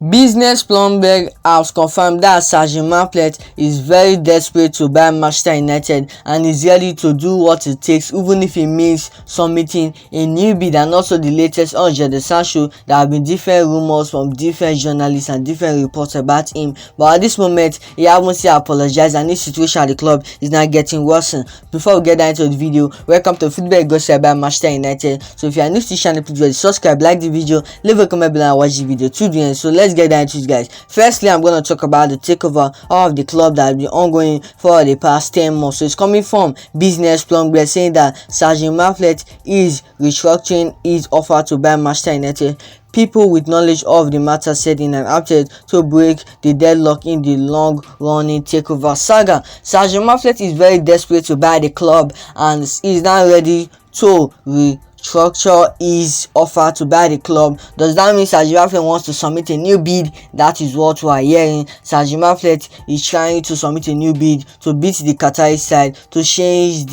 Business BLOOMBERG has confirmed that Sancho Lazy is very desperate to buy Manchester United and is ready to do what it takes, even if it means submitting a new bid. And also the latest on Jadon Sancho, there have been different rumors from different journalists and different reports about him, but at this moment he hasn't still apologized, and his situation at the club is now getting worse. Before we get down into the video, welcome to Feedback Gossip about Manchester United. So if you are new to the channel, please subscribe, like the video, leave a comment below and watch the video to the end. So let's get down to it, guys. Firstly, I'm going to talk about the takeover of the club that has been ongoing for the past 10 months. So it's coming from Business BLOOMBERG, saying that Sancho Lazy is restructuring his offer to buy Manchester United. People with knowledge of the matter said in an update to break the deadlock in the long-running takeover saga. Sancho Lazy is very desperate to buy the club and is now ready to restructure his offer to buy the club. Does that mean Sancho Lazy wants to submit a new bid? That is what we are hearing. Sancho Lazy is trying to submit a new bid to beat the Qatari side, to change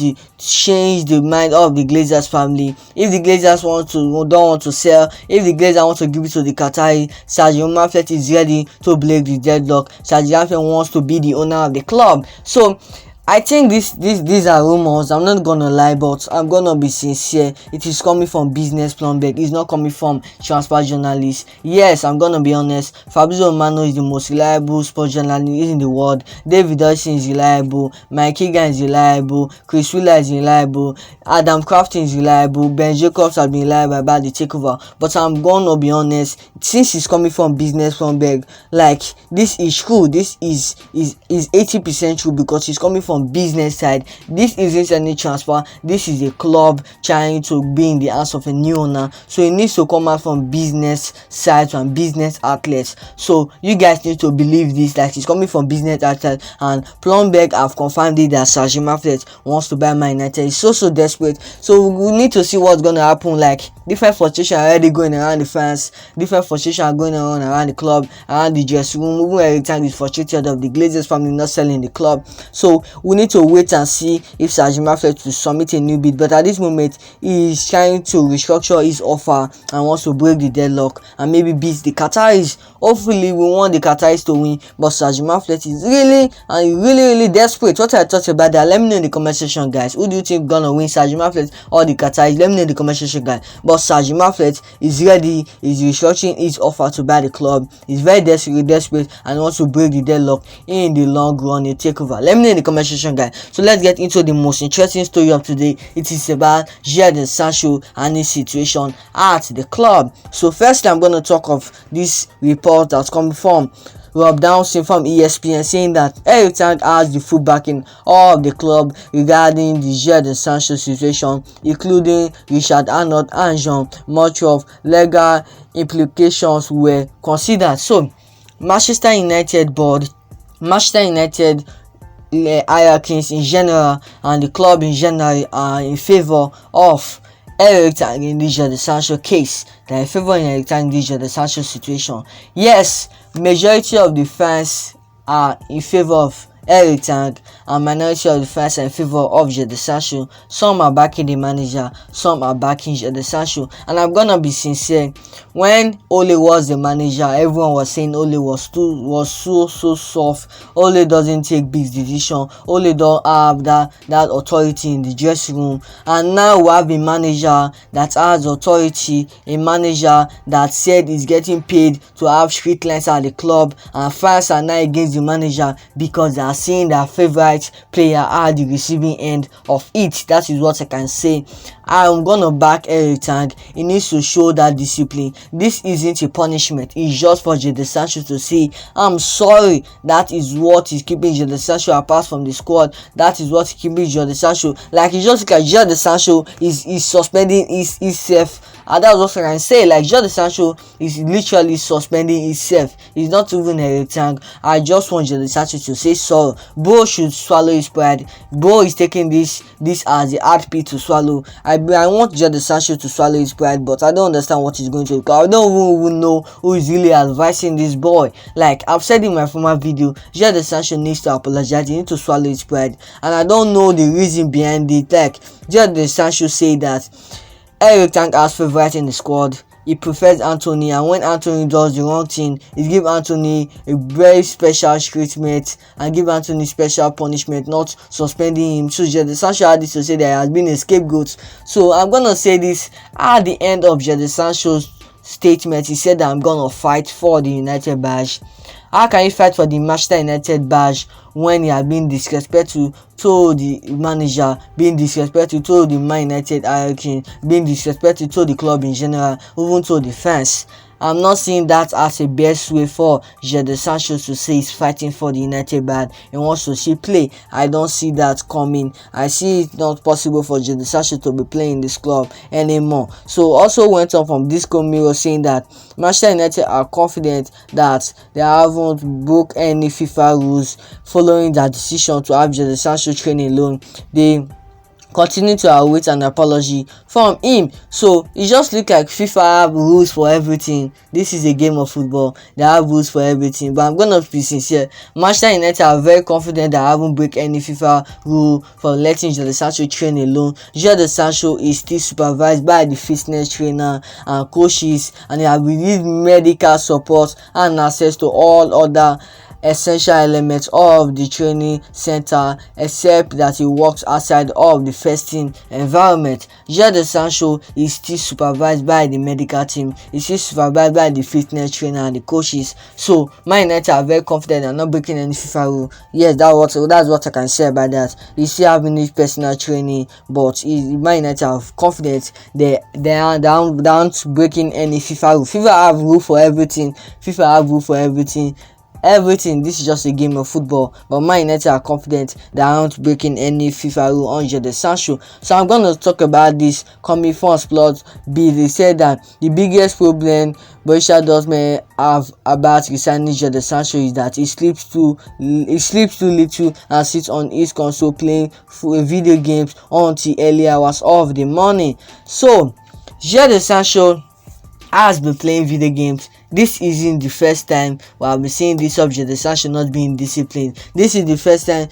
the mind of the Glazers family. If the Glazers don't want to sell, if the Glazers want to give it to the Qatari, Sancho Lazy is ready to break the deadlock. Sancho Lazy wants to be the owner of the club. So I think these are rumors. I'm not gonna lie, but I'm gonna be sincere. It is coming from Business BLOOMBERG. It's not coming from transfer journalists. Yes, I'm gonna be honest. Fabrizio Romano is the most reliable sports journalist in the world. David Dawson is reliable. Mike Keegan is reliable. Chris Wheeler is reliable. Adam Crafton is reliable. Ben Jacobs has been reliable about the takeover. But I'm gonna be honest. Since it's coming from Business BLOOMBERG, like, this is true. This is 80% true, because it's coming from business side. This isn't any transfer. This is a club trying to be in the hands of a new owner, so it needs to come out from business sides and business outlets. So you guys need to believe this, like it's coming from business outlets, and BLOOMBERG have confirmed it that Sancho Lazy wants to buy Man United. He's so desperate. So we need to see what's gonna happen. Like, different frustrations are already going around the fans, different frustrations are going on around the club, around the dressing room. Even Erik is frustrated of the Glazers family not selling the club. So we need to wait and see if Sancho Lazy to submit a new bid. But at this moment, he is trying to restructure his offer and wants to break the deadlock and maybe beat the Qataris. Hopefully, we want the Qataris to win, but Sancho Lazy is really desperate. What I thought about that, let me know in the comment section, guys. Who do you think gonna win, Sancho Lazy or the Qataris? Let me know in the comment section, guys. But Sancho Lazy is ready, is restructuring his offer to buy the club. He's very desperate and wants to break the deadlock in the long run, a takeover. Let me know in the comment section, guys. So let's get into the most interesting story of today. It is about Jadon Sancho and his situation at the club. So firstly, I'm going to talk of this report that's coming from Rob Dawson from ESPN, saying that Erik has the full backing of the club regarding the Jadon Sancho situation, including Richard Arnold and Jean Murtough. Legal implications were considered. So Manchester United board, Manchester United hierarchies in general, and the club in general are in favor of Erik in the Jadon Sancho case. They are in favor of Erik in the Jadon Sancho situation. Yes, majority of the fans are in favor of Erik and minority of the fans are in favor of Jadon Sancho. Some are backing the manager, some are backing Jadon Sancho. And I'm gonna be sincere, when Ole was the manager, everyone was saying Ole was so soft. Ole doesn't take big decisions. Ole don't have that authority in the dressing room. And now we have a manager that has authority, a manager that said he's getting paid to have street lines at the club, and fans are now against the manager because they are seeing their favorite player at the receiving end of it. That is what I can say. I'm gonna back Erik. He needs to show that discipline. This isn't a punishment. It's just for Jadon Sancho to say, I'm sorry. That is what is keeping Jadon Sancho apart from the squad. That is what is keeping Jadon Sancho. Like, it's just like Jadon Sancho is suspending himself. And that's what I can say. Like, Jadon Sancho is literally suspending himself. It's not even Erik. I just want Jadon Sancho to say sorry. Bro should swallow his pride. Bro is taking this as a hard pill to swallow. I want Jadon Sancho to swallow his pride, but I don't understand what he's going to do. I don't even know who is really advising this boy. Like I've said in my former video, Jadon Sancho needs to apologize. He needs to swallow his pride, and I don't know the reason behind it. Like Jadon Sancho say that Erik has favorite in the squad. he prefers Anthony, and when Anthony does the wrong thing, he give Anthony a very special treatment and give Anthony special punishment, not suspending him. So Jadon Sancho had this to say that he has been a scapegoat. So I'm gonna say this at the end of Jadon Sancho's statement. He said that I'm gonna fight for the United badge. How can you fight for the Manchester United badge when he has been disrespectful to the manager, being disrespectful to the Man United hierarchy, being disrespectful to the club in general, even to the fans? I'm not seeing that as a best way for Jadon Sancho to say he's fighting for the United badge and wants to see play. I don't see that coming. I see it not possible for Jadon Sancho to be playing this club anymore. So also went on from Disco Mirror saying that Manchester United are confident that they haven't broke any FIFA rules following their decision to have Jadon Sancho training alone. They continue to await an apology from him. So it just look like FIFA have rules for everything. This is a game of football. They have rules for everything. But I'm gonna be sincere. Manchester United are very confident that I haven't break any FIFA rule for letting Jadon Sancho train alone. Jadon Sancho is still supervised by the fitness trainer and coaches, and they have received medical support and access to all other essential elements of the training center, except that he works outside of the first team environment. Jadon Sancho is still supervised by the medical team, he's still supervised by the fitness trainer and the coaches. So Man United are very confident they're not breaking any FIFA rule. Yes, that's what I can say about that. He's still having his personal training, but Man United are confident they aren't breaking any FIFA rule. FIFA have rule for everything. FIFA have rule for everything. This is just a game of football, but Man United are confident they aren't breaking any FIFA rule on Jadon Sancho. So I'm going to talk about this coming from Plot B. They said that the biggest problem Borussia Dortmund have about resigning Jadon Sancho is that he sleeps too little and sits on his console playing video games until early hours of the morning. So Jadon Sancho has been playing video games. This isn't the first time we have been seeing this of Jadon Sancho not being disciplined. This isn't the first time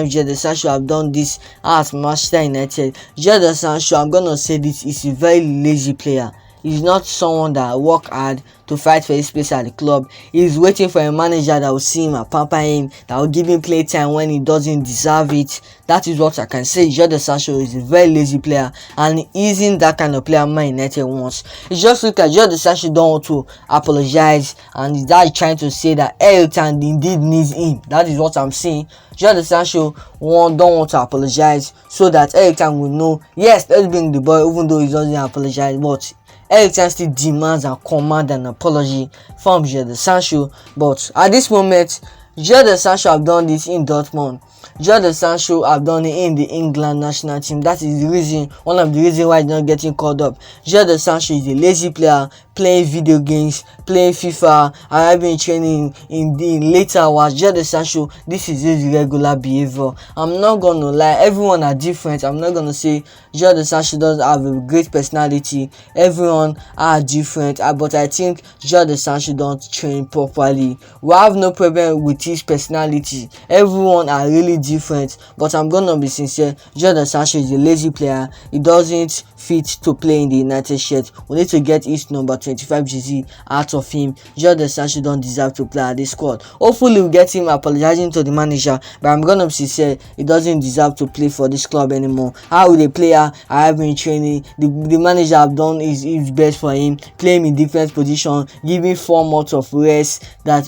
Jadon Sancho have done this at Manchester United. Jadon Sancho, I'm gonna say this, is a very lazy player. He's not someone that work hard to fight for his place at the club. He's waiting for a manager that will see him and pamper him, that will give him play time when he doesn't deserve it. That is what I can say. Jadon Sancho is a very lazy player, and he isn't that kind of player Man United wants. It's just look at Jadon Sancho don't want to apologize, and that trying to say that Erik indeed needs him. That is what I'm saying. Jadon Sancho don't want to apologize so that Erik will know, yes, let's bring the boy, even though he doesn't apologize, but Erik still demands and commands an apology from Jadon Sancho. But at this moment, Jadon Sancho have done this in Dortmund. Jadon Sancho have done it in the England national team. That is the reason, one of the reasons why he's not getting called up. Jadon Sancho is a lazy player, playing video games, playing FIFA, and having training in the later hours. Jadon Sancho, this is his regular behavior. I'm not gonna lie, everyone are different. I'm not gonna say Jadon Sancho doesn't have a great personality. Everyone are different, but I think Jadon Sancho don't train properly. We have no problem with his personality. Everyone are really different, but I'm gonna be sincere. Jadon Sancho is a lazy player. He doesn't fit to play in the United shirt. We need to get his number 25 jersey out of him. Jadon Sancho don't deserve to play at this squad. Hopefully we get him apologizing to the manager, but I'm gonna be sincere, he doesn't deserve to play for this club anymore. How would a player I have been training, the manager have done his best for him, play him in different position, giving 4 months of rest, that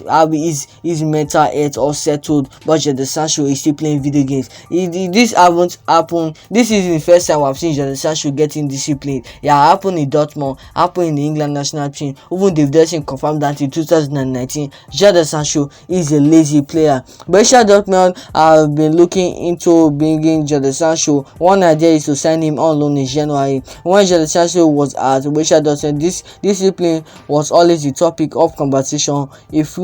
his mental health all settled, but Jadon Sancho is still playing video games. This haven't happened. This is the first time I've seen Jadon Sancho getting disciplined. It happened in Dortmund, happened in the England national team. Even Dave Dessing confirmed that in 2019. Jadon Sancho is a lazy player. Borussia Dortmund have been looking into bringing Jadon Sancho. One idea is to sign him on loan in January. When Jadon Sancho was at Borussia Dortmund, this discipline was always the topic of conversation. If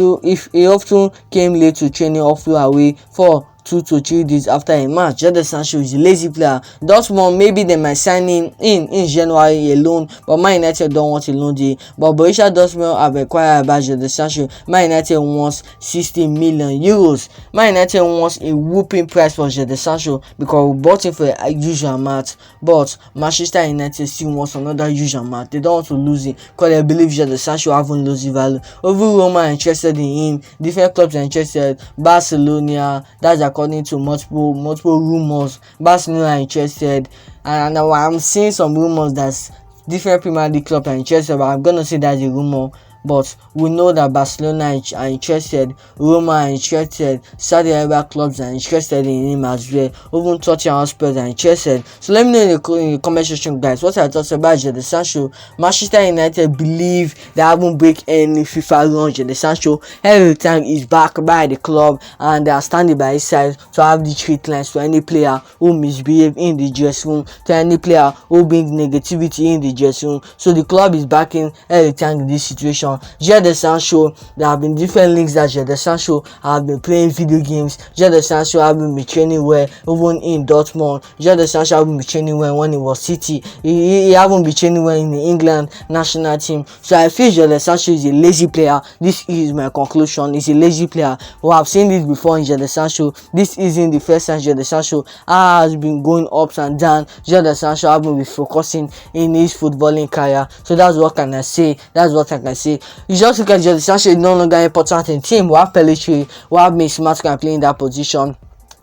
he often came late to training or flew away for 2 to 3 days after a match. Jadon Sancho is a lazy player. Dortmund, maybe they might sign him in January alone, but Man United don't want a loan deal. But Borussia Dortmund have acquired about Jadon Sancho. Man United wants 60 million euros. Man United wants a whooping price for Jadon Sancho because we bought him for a huge amount, but Manchester United still wants another huge amount. They don't want to lose him because they believe Jadon Sancho haven't lost the value. Overall, Roma are interested in him. Different clubs are interested. Barcelona, that's according to multiple rumors. Barcelona are interested, and I'm seeing some rumors that different Premier League clubs are interested, but I'm gonna say that's a rumor. But we know that Barcelona are interested, Roma are interested, Saudi Arabia clubs are interested in him as well. Even Tottenham Hotspur are interested. So let me know in the comment section, guys, what I thought about Jadon Sancho. Manchester United believe they haven't break any FIFA run. Jadon Sancho every time is backed by the club, and they are standing by his side to have the treatments to any player who misbehave in the dressing room, to any player who brings negativity in the dressing room. So the club is backing every time in this situation. Jadon Sancho, there have been different links that Jadon Sancho have been playing video games. Jadon Sancho have been training well, even in Dortmund. Jadon Sancho have been training well when he was City. He haven't been training well in the England national team. So I feel Jadon Sancho is a lazy player. This is my conclusion. He's a lazy player. We have seen this before in Jadon Sancho. This isn't the first time Jadon Sancho has been going ups and down. Jadon Sancho have been focusing in his footballing career. So that's what can I say. That's what I can say. You just look at Jadon Sancho is no longer important in team. We have Pelletri, we have Mason can play in that position.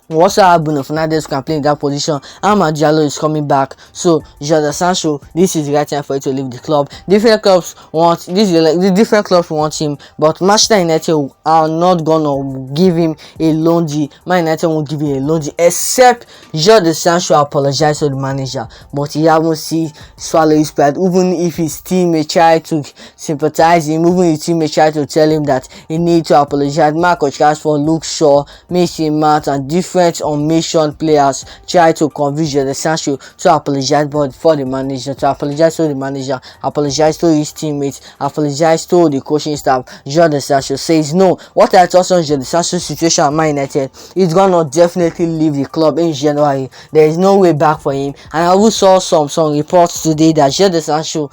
We also have Bruno Fernandes can play in that position. Amad Diallo is coming back. So Jadon Sancho, this is the right time for you to leave the club. Different clubs want him, but Manchester United are not gonna give him a loan deal. Man United won't give him a loan deal except Jadon Sancho apologize to the manager. But he haven't seen swallow his pride. Even if his team may try to sympathize him, even his team may try to tell him that he needs to apologize. Marcus Rashford, Luke Shaw, Mason Mount, and different unmentioned players try to convince Jadon Sancho to apologize for the manager, apologize to his teammates, apologize to the coaching staff. Jadon Sancho says no. What I thought on Jadon Sancho's situation at Man United, he's gonna definitely leave the club in January. There is no way back for him, and I also saw some reports today that Jadon Sancho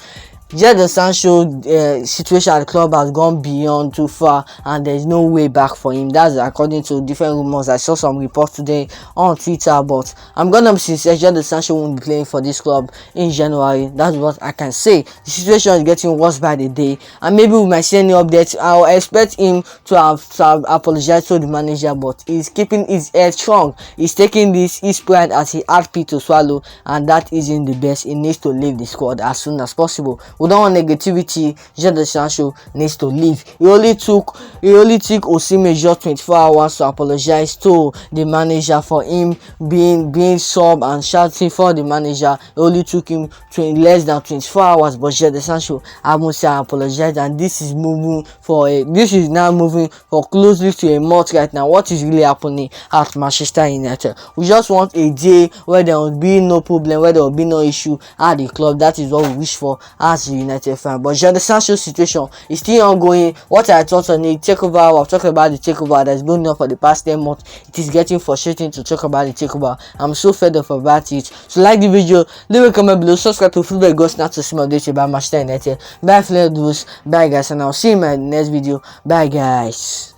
situation at the club has gone beyond too far, and there is no way back for him. That's according to different rumors. I saw some reports today on Twitter, but I'm gonna be sincere, Jadon Sancho won't be playing for this club in January. That's what I can say. The situation is getting worse by the day, and maybe we might see any updates. I'll expect him to have apologized to the manager, but he's keeping his head strong. He's taking his pride as he had pee to swallow, and that isn't the best. He needs to leave the squad as soon as possible. We don't want negativity. Jadon Sancho needs to leave. It only took Osimhen just 24 hours to apologize to the manager for him being sub and shouting for the manager. It only took him less than 24 hours, but Jadon Sancho haven't apologized, and this is now moving for closely to a month right now. What is really happening at Manchester United? We just want a day where there will be no problem, where there will be no issue at the club. That is what we wish for as a United fan. But Jadon Sancho's situation is still ongoing. What I thought on the takeover, I've talked about the takeover that's been on for the past 10 months. It is getting frustrating to talk about the takeover. I'm so fed up about it. So like the video, leave a comment below, subscribe to Football Ghost not to see more updates about Manchester United. Bye guys, and I'll see you in my next video. Bye guys.